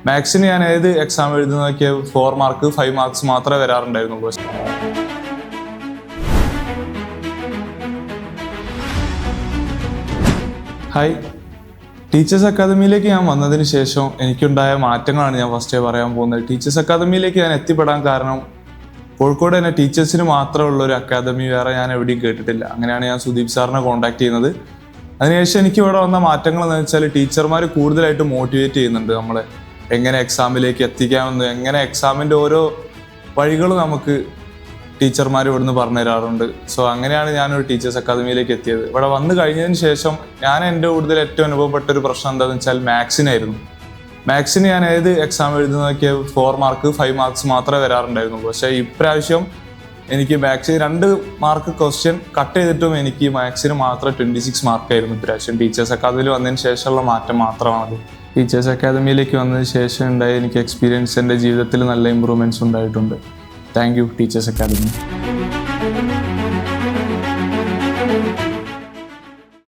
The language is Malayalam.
മാത്സിന് ഞാൻ ഏത് എക്സാം എഴുതുന്നതൊക്കെ 4 മാർക്ക് 5 മാർക്സ് മാത്രമേ വരാറുണ്ടായിരുന്നുള്ളൂ. ഹായ്, ടീച്ചേഴ്സ് അക്കാദമിയിലേക്ക് ഞാൻ വന്നതിന് ശേഷം എനിക്കുണ്ടായ മാറ്റങ്ങളാണ് ഞാൻ ഫസ്റ്റ് പറയാൻ പോകുന്നത്. ടീച്ചേഴ്സ് അക്കാദമിയിലേക്ക് ഞാൻ എത്തിപ്പെടാൻ കാരണം കോഴിക്കോട് തന്നെ ടീച്ചേഴ്സിന് മാത്രമുള്ള ഒരു അക്കാദമി വേറെ ഞാൻ എവിടെയും കേട്ടിട്ടില്ല. അങ്ങനെയാണ് ഞാൻ സുദീപ് സാറിനെ കോൺടാക്ട് ചെയ്യുന്നത്. അതിനുശേഷം എനിക്ക് ഇവിടെ വന്ന മാറ്റങ്ങൾ എന്ന് വെച്ചാൽ ടീച്ചർമാർ കൂടുതലായിട്ട് മോട്ടിവേറ്റ് ചെയ്യുന്നുണ്ട് നമ്മളെ എങ്ങനെ എക്സാമിലേക്ക് എത്തിക്കാമെന്ന്, എങ്ങനെ എക്സാമിൻ്റെ ഓരോ വഴികളും നമുക്ക് ടീച്ചർമാർ ഇവിടുന്ന് പറഞ്ഞു തരാറുണ്ട്. സോ അങ്ങനെയാണ് ഞാനൊരു ടീച്ചേഴ്സ് അക്കാദമിയിലേക്ക് എത്തിയത്. ഇവിടെ വന്നു കഴിഞ്ഞതിന് ശേഷം ഞാൻ എൻ്റെ കൂടുതൽ ഏറ്റവും അനുഭവപ്പെട്ട ഒരു പ്രശ്നം എന്താണെന്ന് വെച്ചാൽ മാത്സിനായിരുന്നു. മാത്സിന് ഞാൻ ഏത് എക്സാം എഴുതുന്നതൊക്കെ 4 മാർക്ക് 5 മാർക്സ് മാത്രമേ വരാറുണ്ടായിരുന്നുള്ളൂ. പക്ഷേ ഇപ്രാവശ്യം എനിക്ക് മാത്സ് 2 മാർക്ക് ക്വസ്റ്റ്യൻ കട്ട് ചെയ്തിട്ടും എനിക്ക് മാത്സിന് മാത്രം 26 മാർക്കായിരുന്നു ഇപ്രാവശ്യം. ടീച്ചേഴ്സ് അക്കാദമിയിൽ വന്നതിന് ശേഷമുള്ള മാറ്റം മാത്രമാണത്. ടീച്ചേഴ്സ് അക്കാദമിയിലേക്ക് വന്നതിന് ശേഷം ഉണ്ടായ എനിക്ക് എക്സ്പീരിയൻസ് എൻ്റെ ജീവിതത്തിൽ നല്ല ഇമ്പ്രൂവ്മെൻറ്റ്സ് ഉണ്ടായിട്ടുണ്ട്. Thank you Teachers academy.